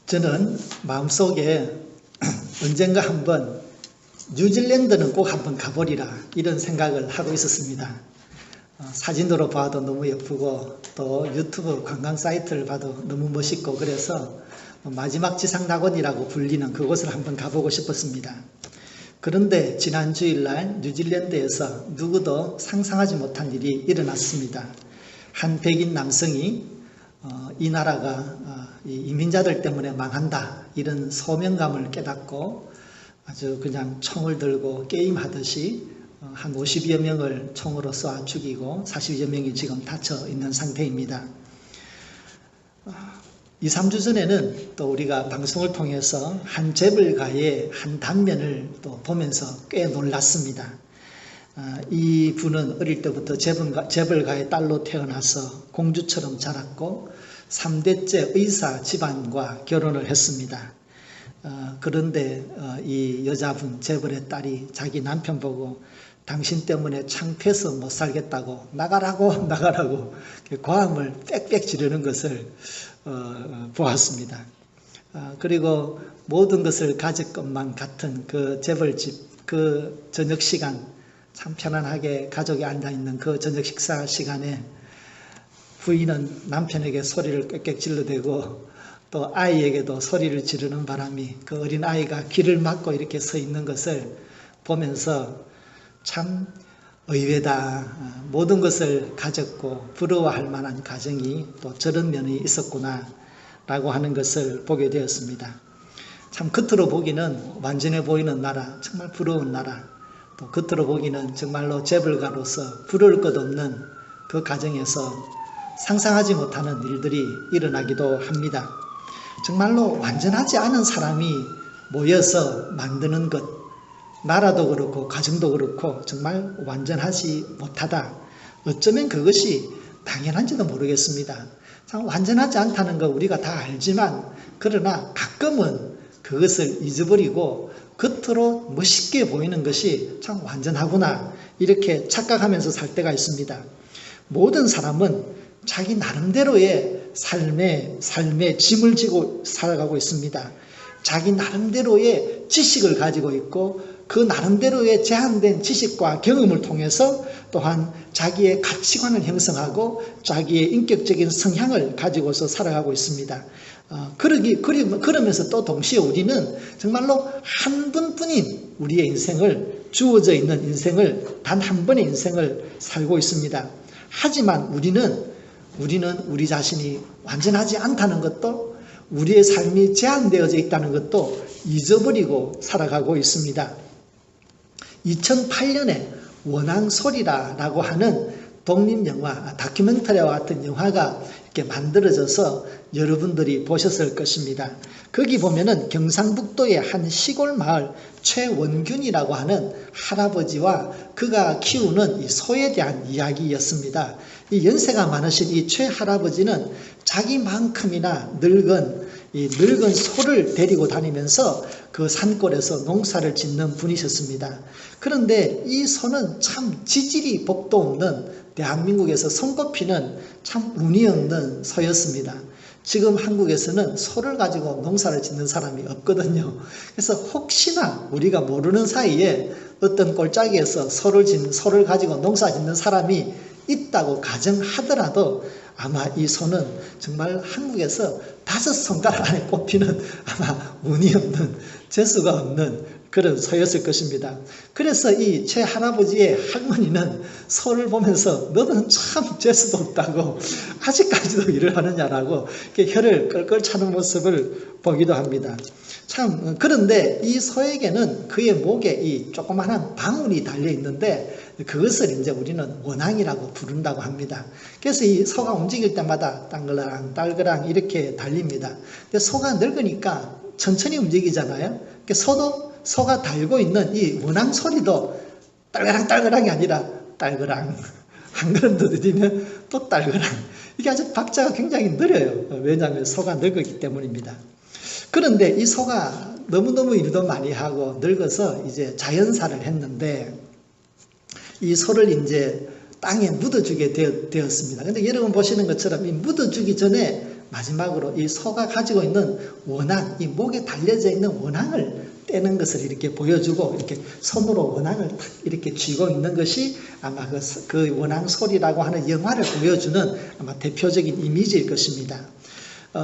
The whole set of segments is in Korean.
저는 마음속에 언젠가 한번 뉴질랜드는 꼭 한번 가보리라 이런 생각을 하고 있었습니다. 사진으로 봐도 너무 예쁘고 또 유튜브 관광 사이트를 봐도 너무 멋있고 그래서 마지막 지상낙원이라고 불리는 그곳을 한번 가보고 싶었습니다. 그런데 지난 주일날 뉴질랜드에서 누구도 상상하지 못한 일이 일어났습니다. 한 백인 남성이 이 나라가 이민자들 때문에 망한다 이런 소명감을 깨닫고 아주 그냥 총을 들고 게임하듯이 한 50여 명을 총으로 쏘아 죽이고 40여 명이 지금 다쳐 있는 상태입니다. 2, 3주 전에는 또 우리가 방송을 통해서 한 재벌가의 한 단면을 또 보면서 꽤 놀랐습니다. 이 분은 어릴 때부터 재벌가의 딸로 태어나서 공주처럼 자랐고 3대째 의사 집안과 결혼을 했습니다. 그런데 이 여자분 재벌의 딸이 자기 남편 보고 당신 때문에 창피해서 못 살겠다고 나가라고 고함을 빽빽 지르는 것을 보았습니다. 그리고 모든 것을 가질 것만 같은 그 재벌집 그 저녁 시간 참 편안하게 가족이 앉아있는 그 저녁 식사 시간에 부인은 남편에게 소리를 꽥꽥 질러대고 또 아이에게도 소리를 지르는 바람이 그 어린 아이가 길을 막고 이렇게 서 있는 것을 보면서 참 의외다. 모든 것을 가졌고 부러워할 만한 가정이 또 저런 면이 있었구나 라고 하는 것을 보게 되었습니다. 참 겉으로 보기는 완전해 보이는 나라, 정말 부러운 나라, 또 겉으로 보기는 정말로 재벌가로서 부러울 것 없는 그 가정에서 상상하지 못하는 일들이 일어나기도 합니다. 정말로 완전하지 않은 사람이 모여서 만드는 것, 나라도 그렇고 가정도 그렇고 정말 완전하지 못하다. 어쩌면 그것이 당연한지도 모르겠습니다. 참 완전하지 않다는 거 우리가 다 알지만 그러나 가끔은 그것을 잊어버리고 겉으로 멋있게 보이는 것이 참 완전하구나 이렇게 착각하면서 살 때가 있습니다. 모든 사람은 자기 나름대로의 삶의 짐을 지고 살아가고 있습니다. 자기 나름대로의 지식을 가지고 있고 그 나름대로의 제한된 지식과 경험을 통해서 또한 자기의 가치관을 형성하고 자기의 인격적인 성향을 가지고서 살아가고 있습니다. 그러면서 또 동시에 우리는 정말로 한 분뿐인 우리의 인생을 주어져 있는 인생을 단 한 번의 인생을 살고 있습니다. 하지만 우리는 우리 자신이 완전하지 않다는 것도 우리의 삶이 제한되어져 있다는 것도 잊어버리고 살아가고 있습니다. 2008년에 원앙소리라고 하는 독립영화, 다큐멘터리와 같은 영화가 이렇게 만들어져서 여러분들이 보셨을 것입니다. 거기 보면은 경상북도의 한 시골 마을 최원균이라고 하는 할아버지와 그가 키우는 이 소에 대한 이야기였습니다. 이 연세가 많으신 이 최 할아버지는 자기만큼이나 늙은 소를 데리고 다니면서 그 산골에서 농사를 짓는 분이셨습니다. 그런데 이 소는 참 지질이 복도 없는 대한민국에서 손꼽히는 참 운이 없는 소였습니다. 지금 한국에서는 소를 가지고 농사를 짓는 사람이 없거든요. 그래서 혹시나 우리가 모르는 사이에 어떤 골짜기에서 소를 가지고 농사 짓는 사람이 있다고 가정하더라도 아마 이 소는 정말 한국에서 5손가락 안에 꼽히는 아마 운이 없는 재수가 없는 그런 소였을 것입니다. 그래서 이 최 할아버지의 할머니는 소를 보면서 너는 참 재수도 없다고 아직까지도 일을 하느냐라고 이렇게 혀를 끌끌 차는 모습을 보기도 합니다. 참 그런데 이 소에게는 그의 목에 이 조그마한 방울이 달려 있는데 그것을 이제 우리는 원앙이라고 부른다고 합니다. 그래서 이 소가 움직일 때마다 땅글랑 딸그랑 이렇게 달립니다. 근데 소가 늙으니까 천천히 움직이잖아요. 소가 달고 있는 이 원앙 소리도 딸그랑 딸그랑이 아니라 딸그랑 한 걸음 더 들이면 또 딸그랑 이게 아주 박자가 굉장히 느려요. 왜냐하면 소가 늙었기 때문입니다. 그런데 이 소가 너무너무 일도 많이 하고 늙어서 이제 자연사를 했는데 이 소를 이제 땅에 묻어주게 되었습니다. 근데 여러분 보시는 것처럼 이 묻어주기 전에 마지막으로 이 소가 가지고 있는 원앙, 이 목에 달려져 있는 원앙을 떼는 것을 이렇게 보여주고 이렇게 손으로 원앙을 탁 이렇게 쥐고 있는 것이 아마 그 원앙 소리라고 하는 영화를 보여주는 아마 대표적인 이미지일 것입니다.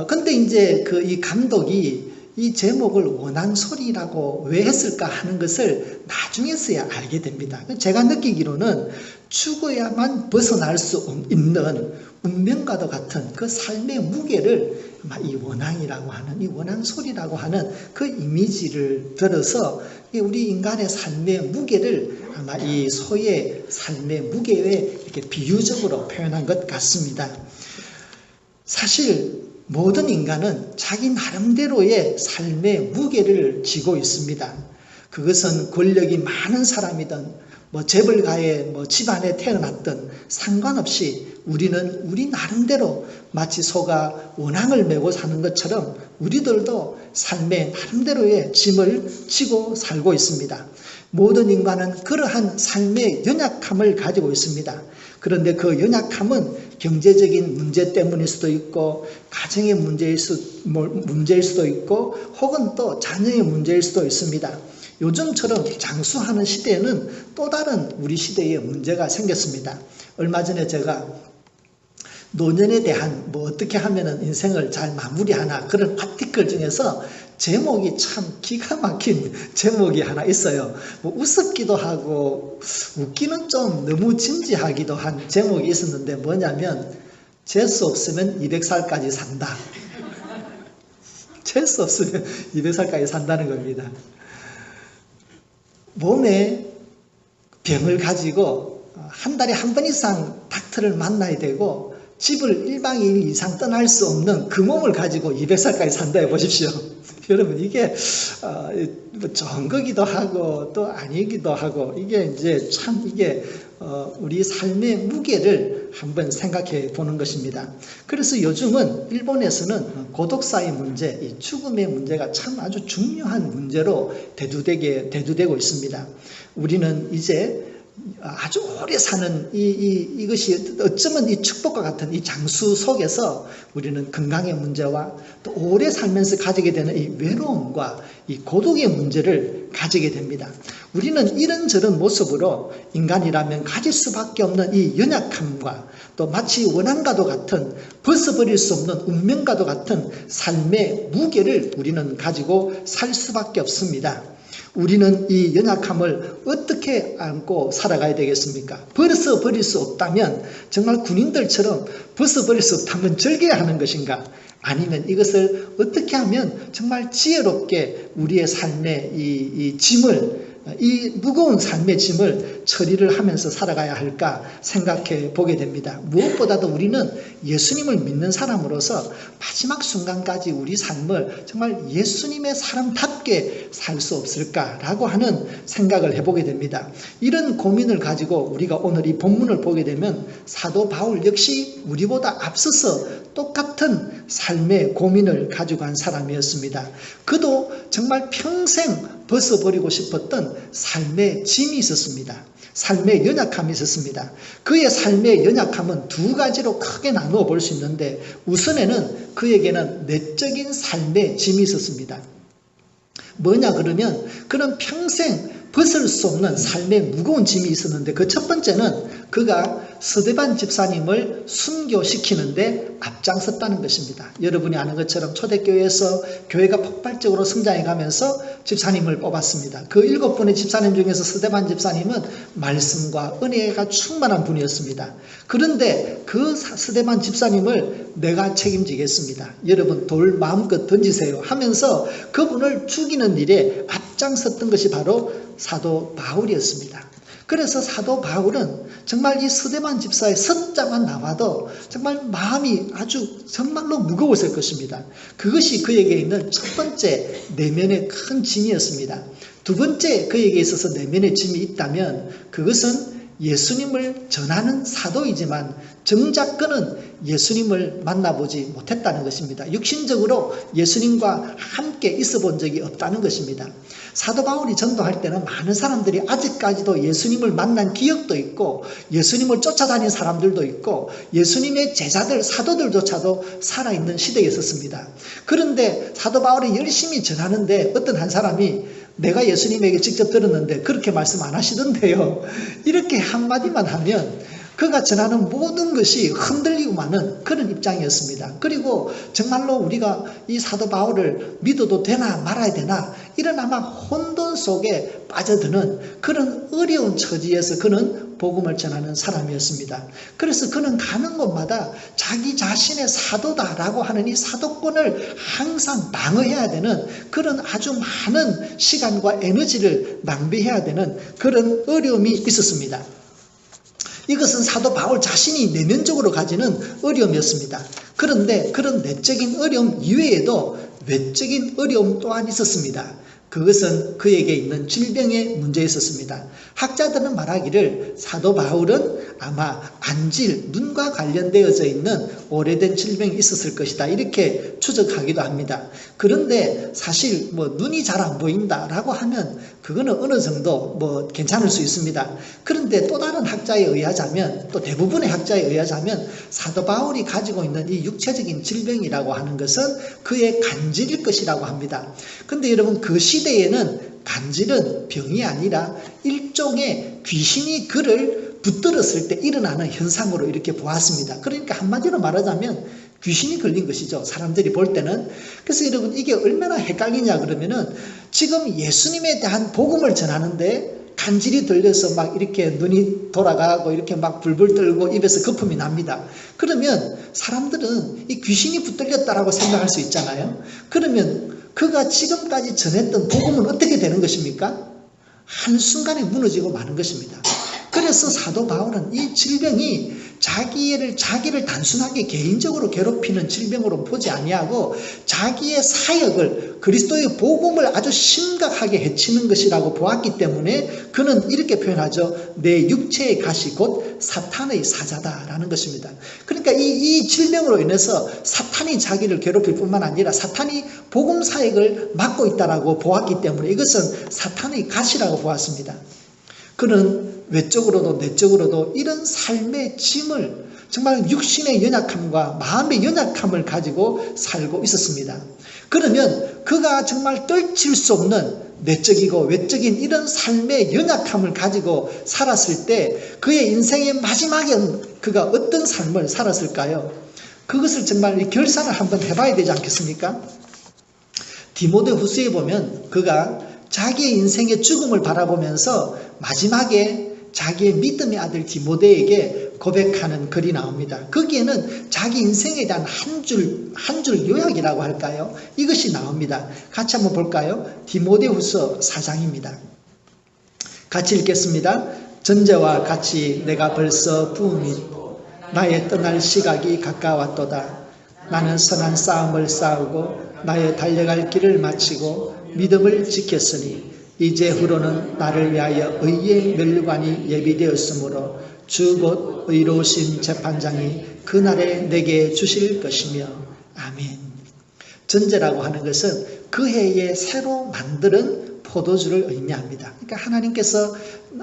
근데 이제 이 감독이 이 제목을 원앙 소리라고 왜 했을까 하는 것을 나중에서야 알게 됩니다. 제가 느끼기로는 죽어야만 벗어날 수 있는 운명과도 같은 그 삶의 무게를 이 원앙이라고 하는, 이 원앙 소리라고 하는 그 이미지를 들어서 우리 인간의 삶의 무게를 아마 이 소의 삶의 무게에 이렇게 비유적으로 표현한 것 같습니다. 사실 모든 인간은 자기 나름대로의 삶의 무게를 지고 있습니다. 그것은 권력이 많은 사람이든 재벌가의 집안에 태어났든 상관없이 우리는 우리 나름대로 마치 소가 원앙을 메고 사는 것처럼 우리들도 삶의 나름대로의 짐을 지고 살고 있습니다. 모든 인간은 그러한 삶의 연약함을 가지고 있습니다. 그런데 그 연약함은 경제적인 문제 때문일 수도 있고 가정의 문제일 수도 있고 혹은 또 자녀의 문제일 수도 있습니다. 요즘처럼 장수하는 시대에는 또 다른 우리 시대의 문제가 생겼습니다. 얼마 전에 제가 노년에 대한 어떻게 하면 인생을 잘 마무리하나 그런 아티클 중에서 제목이 참 기가 막힌 제목이 하나 있어요. 우습기도 하고 웃기는 좀 너무 진지하기도 한 제목이 있었는데 뭐냐면 재수 없으면 200살까지 산다. 재수 없으면 200살까지 산다는 겁니다. 몸에 병을 가지고 한 달에 한 번 이상 닥터를 만나야 되고 집을 1박 2일 이상 떠날 수 없는 그 몸을 가지고 200살까지 산다 해보십시오. 여러분 이게 좋은 거기도 하고 또 아니기도 하고 이게 이제 참 이게 우리 삶의 무게를 한번 생각해 보는 것입니다. 그래서 요즘은 일본에서는 고독사의 문제, 이 죽음의 문제가 참 아주 중요한 문제로 대두되고 있습니다. 우리는 이제 아주 오래 사는 이것이 어쩌면 이 축복과 같은 이 장수 속에서 우리는 건강의 문제와 또 오래 살면서 가지게 되는 이 외로움과 이 고독의 문제를 가지게 됩니다. 우리는 이런저런 모습으로 인간이라면 가질 수밖에 없는 이 연약함과 또 마치 원앙과도 같은 벗어버릴 수 없는 운명과도 같은 삶의 무게를 우리는 가지고 살 수밖에 없습니다. 우리는 이 연약함을 어떻게 안고 살아가야 되겠습니까? 벗어버릴 수 없다면 정말 군인들처럼 벗어버릴 수 없다면 절개하는 것인가? 아니면 이것을 어떻게 하면 정말 지혜롭게 우리의 삶의 이 짐을 이 무거운 삶의 짐을 처리를 하면서 살아가야 할까 생각해 보게 됩니다. 무엇보다도 우리는 예수님을 믿는 사람으로서 마지막 순간까지 우리 삶을 정말 예수님의 사람답게 살 수 없을까라고 하는 생각을 해보게 됩니다. 이런 고민을 가지고 우리가 오늘 이 본문을 보게 되면 사도 바울 역시 우리보다 앞서서 똑같은 삶의 고민을 가지고 한 사람이었습니다. 그도 정말 평생 벗어버리고 싶었던 삶의 짐이 있었습니다. 삶의 연약함이 있었습니다. 그의 삶의 연약함은 두 가지로 크게 나누어 볼 수 있는데 우선에는 그에게는 내적인 삶의 짐이 있었습니다. 뭐냐 그러면 그는 평생 벗을 수 없는 삶의 무거운 짐이 있었는데 그 첫 번째는 그가 스데반 집사님을 순교시키는데 앞장섰다는 것입니다. 여러분이 아는 것처럼 초대교회에서 교회가 폭발적으로 성장해 가면서 집사님을 뽑았습니다. 그 7분의 집사님 중에서 스데반 집사님은 말씀과 은혜가 충만한 분이었습니다. 그런데 그 스데반 집사님을 내가 책임지겠습니다. 여러분 돌 마음껏 던지세요 하면서 그분을 죽이는 일에 앞장섰던 것이 바로 사도 바울이었습니다. 그래서 사도 바울은 정말 이 스데반 집사의 숫자만 나와도 정말 마음이 아주 정말로 무거웠을 것입니다. 그것이 그에게 있는 첫 번째 내면의 큰 짐이었습니다. 두 번째 그에게 있어서 내면의 짐이 있다면 그것은 예수님을 전하는 사도이지만 정작 그는 예수님을 만나보지 못했다는 것입니다. 육신적으로 예수님과 함께 있어 본 적이 없다는 것입니다. 사도 바울이 전도할 때는 많은 사람들이 아직까지도 예수님을 만난 기억도 있고 예수님을 쫓아다닌 사람들도 있고 예수님의 제자들, 사도들조차도 살아있는 시대에 있었습니다. 그런데 사도 바울이 열심히 전하는데 어떤 한 사람이 내가 예수님에게 직접 들었는데 그렇게 말씀 안 하시던데요. 이렇게 한마디만 하면 그가 전하는 모든 것이 흔들리고 마는 그런 입장이었습니다. 그리고 정말로 우리가 이 사도 바울을 믿어도 되나 말아야 되나 이런 아마 혼돈 속에 빠져드는 그런 어려운 처지에서 그는 복음을 전하는 사람이었습니다. 그래서 그는 가는 곳마다 자기 자신의 사도다라고 하는 이 사도권을 항상 방어해야 되는 그런 아주 많은 시간과 에너지를 낭비해야 되는 그런 어려움이 있었습니다. 이것은 사도 바울 자신이 내면적으로 가지는 어려움이었습니다. 그런데 그런 내적인 어려움 이외에도 외적인 어려움 또한 있었습니다. 그것은 그에게 있는 질병의 문제였었습니다. 학자들은 말하기를 사도 바울은 아마 안질, 눈과 관련되어져 있는 오래된 질병이 있었을 것이다. 이렇게 추적하기도 합니다. 그런데 사실 눈이 잘 안 보인다라고 하면 그거는 어느 정도 괜찮을 수 있습니다. 그런데 또 다른 학자에 의하자면, 또 대부분의 학자에 의하자면 사도 바울이 가지고 있는 이 육체적인 질병이라고 하는 것은 그의 간질일 것이라고 합니다. 근데 여러분, 그 시대에는 간질은 병이 아니라 일종의 귀신이 그를 붙들었을 때 일어나는 현상으로 이렇게 보았습니다. 그러니까 한마디로 말하자면 귀신이 걸린 것이죠. 사람들이 볼 때는. 그래서 여러분, 이게 얼마나 헷갈리냐 그러면은 지금 예수님에 대한 복음을 전하는데 간질이 들려서 막 이렇게 눈이 돌아가고 이렇게 막 불불 떨고 입에서 거품이 납니다. 그러면 사람들은 이 귀신이 붙들렸다라고 생각할 수 있잖아요. 그러면 그가 지금까지 전했던 복음은 어떻게 되는 것입니까? 한순간에 무너지고 마는 것입니다. 그래서 사도 바울은 이 질병이 자기를 단순하게 개인적으로 괴롭히는 질병으로 보지 아니하고 자기의 사역을, 그리스도의 복음을 아주 심각하게 해치는 것이라고 보았기 때문에 그는 이렇게 표현하죠. 내 육체의 가시 곧 사탄의 사자다라는 것입니다. 그러니까 이 질병으로 인해서 사탄이 자기를 괴롭힐 뿐만 아니라 사탄이 복음 사역을 막고 있다라고 보았기 때문에 이것은 사탄의 가시라고 보았습니다. 그는 외적으로도 내적으로도 이런 삶의 짐을, 정말 육신의 연약함과 마음의 연약함을 가지고 살고 있었습니다. 그러면 그가 정말 떨칠 수 없는 내적이고 외적인 이런 삶의 연약함을 가지고 살았을 때 그의 인생의 마지막엔 그가 어떤 삶을 살았을까요? 그것을 정말 결산을 한번 해봐야 되지 않겠습니까? 디모데후서에 보면 그가 자기의 인생의 죽음을 바라보면서 마지막에 자기의 믿음의 아들 디모데에게 고백하는 글이 나옵니다. 거기에는 자기 인생에 대한 한 줄 요약이라고 할까요? 이것이 나옵니다. 같이 한번 볼까요? 디모데후서 4장입니다. 같이 읽겠습니다. 전제와 같이 내가 벌써 부음이 나의 떠날 시각이 가까웠도다. 나는 선한 싸움을 싸우고 나의 달려갈 길을 마치고 믿음을 지켰으니 이제후로는 나를 위하여 의의 면류관이 예비되었으므로 주 곧 의로우신 재판장이 그날에 내게 주실 것이며 아멘. 전제라고 하는 것은 그 해에 새로 만드는 포도주를 의미합니다. 그러니까 하나님께서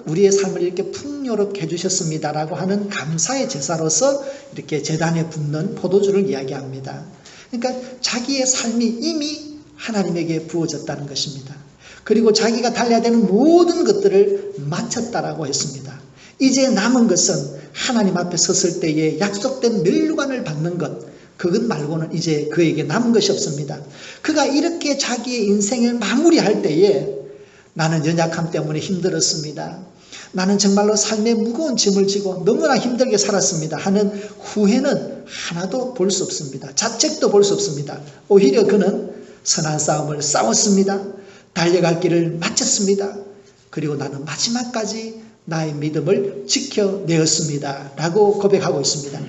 우리의 삶을 이렇게 풍요롭게 해주셨습니다라고 하는 감사의 제사로서 이렇게 제단에 붓는 포도주를 이야기합니다. 그러니까 자기의 삶이 이미 하나님에게 부어졌다는 것입니다. 그리고 자기가 달려야 되는 모든 것들을 마쳤다라고 했습니다. 이제 남은 것은 하나님 앞에 섰을 때에 약속된 면류관을 받는 것, 그것 말고는 이제 그에게 남은 것이 없습니다. 그가 이렇게 자기의 인생을 마무리할 때에 나는 연약함 때문에 힘들었습니다. 나는 정말로 삶의 무거운 짐을 지고 너무나 힘들게 살았습니다 하는 후회는 하나도 볼 수 없습니다. 자책도 볼 수 없습니다. 오히려 그는 선한 싸움을 싸웠습니다. 달려갈 길을 마쳤습니다. 그리고 나는 마지막까지 나의 믿음을 지켜내었습니다 라고 고백하고 있습니다.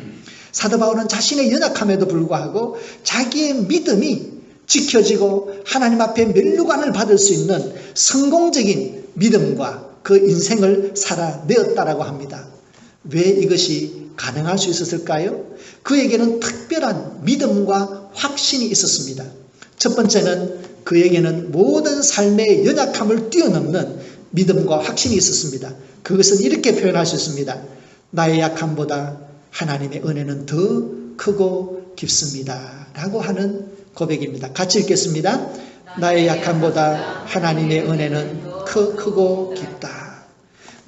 사도 바울은 자신의 연약함에도 불구하고 자기의 믿음이 지켜지고 하나님 앞에 면류관을 받을 수 있는 성공적인 믿음과 그 인생을 살아내었다라고 합니다. 왜 이것이 가능할 수 있었을까요? 그에게는 특별한 믿음과 확신이 있었습니다. 첫 번째는 그에게는 모든 삶의 연약함을 뛰어넘는 믿음과 확신이 있었습니다. 그것은 이렇게 표현할 수 있습니다. 나의 약함보다 하나님의 은혜는 더 크고 깊습니다. 라고 하는 고백입니다. 같이 읽겠습니다. 나의 약함보다 하나님의 은혜는 크고 깊다.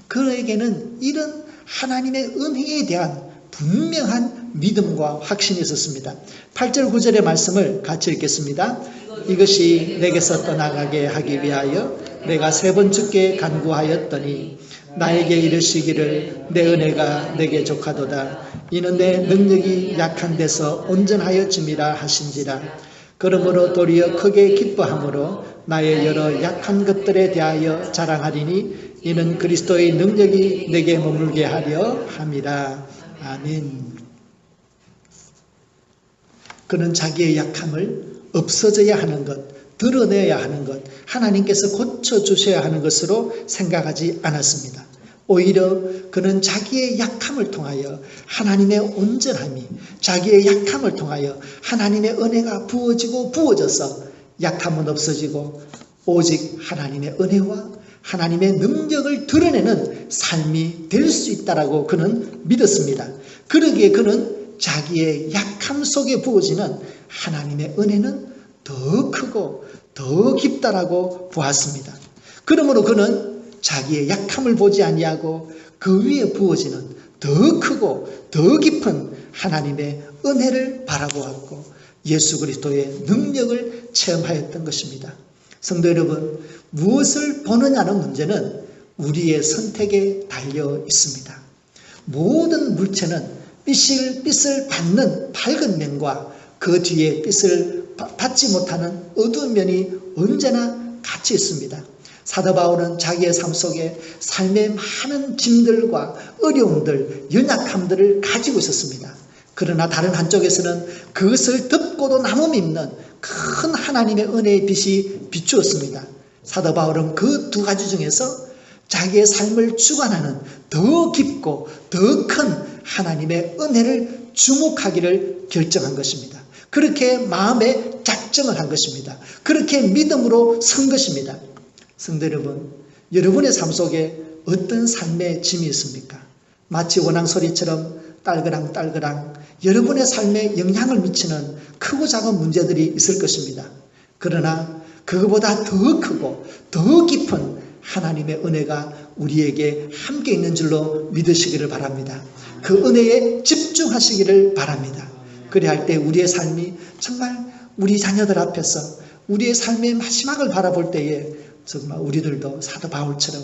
그에게는 이런 하나님의 은혜에 대한 분명한 믿음과 확신이 있었습니다. 8절 9절의 말씀을 같이 읽겠습니다. 이것이 내게서 떠나가게 하기 위하여 내가 3번 주께 간구하였더니 나에게 이르시기를 내 은혜가 내게 족하도다. 이는 내 능력이 약한 데서 온전하여 짐이라 하신지라. 그러므로 도리어 크게 기뻐함으로 나의 여러 약한 것들에 대하여 자랑하리니 이는 그리스도의 능력이 내게 머물게 하려 함이라. 아멘. 그는 자기의 약함을 없어져야 하는 것, 드러내야 하는 것, 하나님께서 고쳐주셔야 하는 것으로 생각하지 않았습니다. 오히려 그는 자기의 약함을 통하여 하나님의 온전함이, 자기의 약함을 통하여 하나님의 은혜가 부어져서 약함은 없어지고 오직 하나님의 은혜와 하나님의 능력을 드러내는 삶이 될 수 있다라고 그는 믿었습니다. 그러기에 그는 자기의 약함 속에 부어지는 하나님의 은혜는 더 크고 더 깊다라고 보았습니다. 그러므로 그는 자기의 약함을 보지 아니하고 그 위에 부어지는 더 크고 더 깊은 하나님의 은혜를 바라보았고 예수 그리스도의 능력을 체험하였던 것입니다. 성도 여러분, 무엇을 보느냐는 문제는 우리의 선택에 달려 있습니다. 모든 물체는 빛을 받는 밝은 면과 그 뒤에 빛을 받지 못하는 어두운 면이 언제나 같이 있습니다. 사도 바울은 자기의 삶 속에 삶의 많은 짐들과 어려움들, 연약함들을 가지고 있었습니다. 그러나 다른 한쪽에서는 그것을 덮고도 남음없는 큰 하나님의 은혜의 빛이 비추었습니다. 사도 바울은 그 두 가지 중에서 자기의 삶을 주관하는 더 깊고 더 큰 하나님의 은혜를 주목하기를 결정한 것입니다. 그렇게 마음에 작정을 한 것입니다. 그렇게 믿음으로 선 것입니다. 성도 여러분, 여러분의 삶 속에 어떤 삶의 짐이 있습니까? 마치 원앙소리처럼 딸그랑 여러분의 삶에 영향을 미치는 크고 작은 문제들이 있을 것입니다. 그러나 그거보다 더 크고 더 깊은 하나님의 은혜가 우리에게 함께 있는 줄로 믿으시기를 바랍니다. 그 은혜에 집중하시기를 바랍니다. 그래야 할 때 우리의 삶이 정말 우리 자녀들 앞에서 우리의 삶의 마지막을 바라볼 때에 정말 우리들도 사도 바울처럼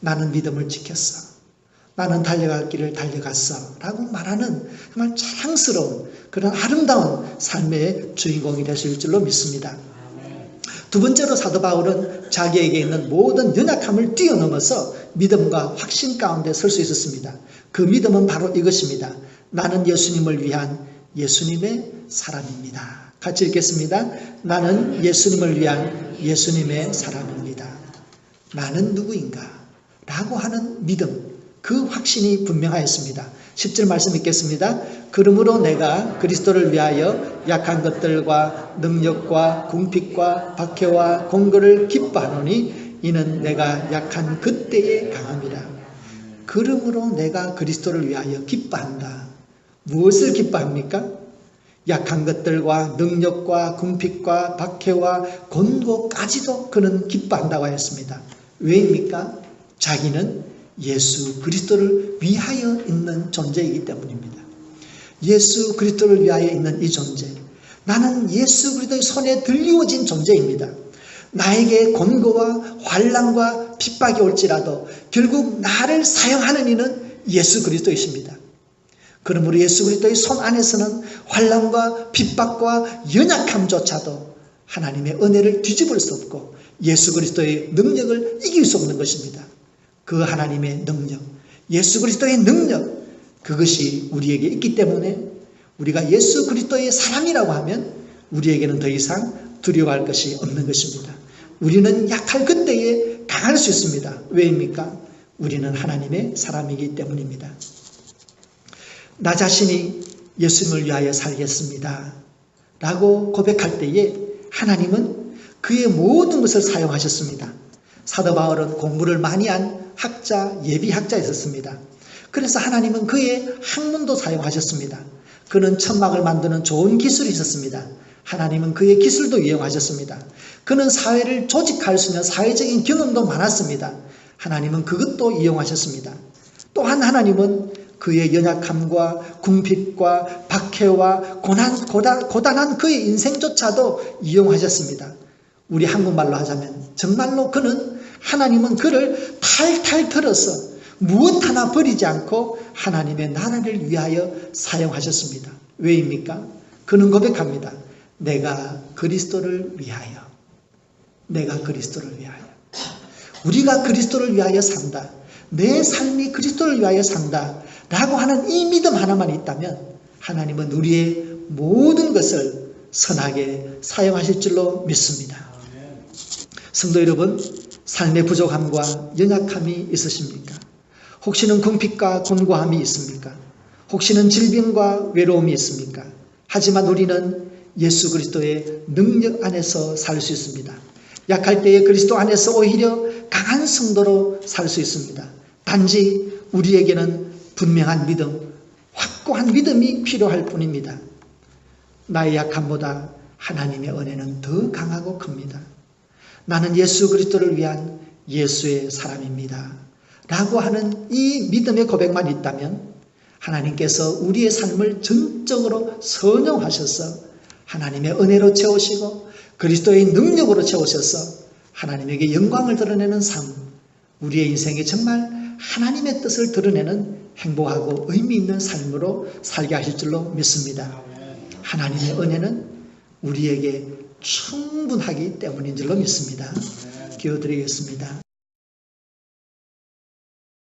나는 믿음을 지켰어, 나는 달려갈 길을 달려갔어 라고 말하는 정말 자랑스러운 그런 아름다운 삶의 주인공이 되실 줄로 믿습니다. 두 번째로 사도 바울은 자기에게 있는 모든 연약함을 뛰어넘어서 믿음과 확신 가운데 설 수 있었습니다. 그 믿음은 바로 이것입니다. 나는 예수님을 위한 예수님의 사람입니다. 같이 읽겠습니다. 나는 예수님을 위한 예수님의 사람입니다. 나는 누구인가? 라고 하는 믿음, 그 확신이 분명하였습니다. 10절 말씀 읽겠습니다. 그러므로 내가 그리스도를 위하여 약한 것들과 능력과 궁핍과 박해와 공고를 기뻐하노니 이는 내가 약한 그때에 강함이라. 그러므로 내가 그리스도를 위하여 기뻐한다. 무엇을 기뻐합니까? 약한 것들과 능력과 궁핍과 박해와 곤고까지도 그는 기뻐한다고 하였습니다. 왜입니까? 자기는 예수 그리스도를 위하여 있는 존재이기 때문입니다. 예수 그리스도를 위하여 있는 이 존재, 나는 예수 그리스도의 손에 들리워진 존재입니다. 나에게 곤고와 환난과 핍박이 올지라도 결국 나를 사용하는 이는 예수 그리스도이십니다. 그러므로 예수 그리스도의 손 안에서는 환난과 핍박과 연약함조차도 하나님의 은혜를 뒤집을 수 없고 예수 그리스도의 능력을 이길 수 없는 것입니다. 그 하나님의 능력, 예수 그리스도의 능력, 그것이 우리에게 있기 때문에 우리가 예수 그리스도의 사람이라고 하면 우리에게는 더 이상 두려워할 것이 없는 것입니다. 우리는 약할 그때에 강할 수 있습니다. 왜입니까? 우리는 하나님의 사람이기 때문입니다. 나 자신이 예수님을 위하여 살겠습니다 라고 고백할 때에 하나님은 그의 모든 것을 사용하셨습니다. 사도 바울은 공부를 많이 한 학자, 예비학자였었습니다. 그래서 하나님은 그의 학문도 사용하셨습니다. 그는 천막을 만드는 좋은 기술이 있었습니다. 하나님은 그의 기술도 이용하셨습니다. 그는 사회를 조직할 수 있는 사회적인 경험도 많았습니다. 하나님은 그것도 이용하셨습니다. 또한 하나님은 그의 연약함과 궁핍과 박해와 고단한 그의 인생조차도 이용하셨습니다. 우리 한국말로 하자면 정말로 하나님은 그를 탈탈 털어서 무엇 하나 버리지 않고 하나님의 나라를 위하여 사용하셨습니다. 왜입니까? 그는 고백합니다. 내가 그리스도를 위하여. 내가 그리스도를 위하여. 우리가 그리스도를 위하여 산다. 내 삶이 그리스도를 위하여 산다. 라고 하는 이 믿음 하나만 있다면 하나님은 우리의 모든 것을 선하게 사용하실 줄로 믿습니다. 성도 여러분, 삶의 부족함과 연약함이 있으십니까? 혹시는 궁핍과 곤고함이 있습니까? 혹시는 질병과 외로움이 있습니까? 하지만 우리는 예수 그리스도의 능력 안에서 살 수 있습니다. 약할 때에 그리스도 안에서 오히려 강한 성도로 살 수 있습니다. 단지 우리에게는 분명한 믿음, 확고한 믿음이 필요할 뿐입니다. 나의 약함보다 하나님의 은혜는 더 강하고 큽니다. 나는 예수 그리스도를 위한 예수의 사람입니다. 라고 하는 이 믿음의 고백만 있다면 하나님께서 우리의 삶을 전적으로 선용하셔서 하나님의 은혜로 채우시고 그리스도의 능력으로 채우셔서 하나님에게 영광을 드러내는 삶, 우리의 인생에 정말 하나님의 뜻을 드러내는 행복하고 의미 있는 삶으로 살게 하실 줄로 믿습니다. 하나님의 은혜는 우리에게 충분하기 때문인 줄로 믿습니다. 기도드리겠습니다.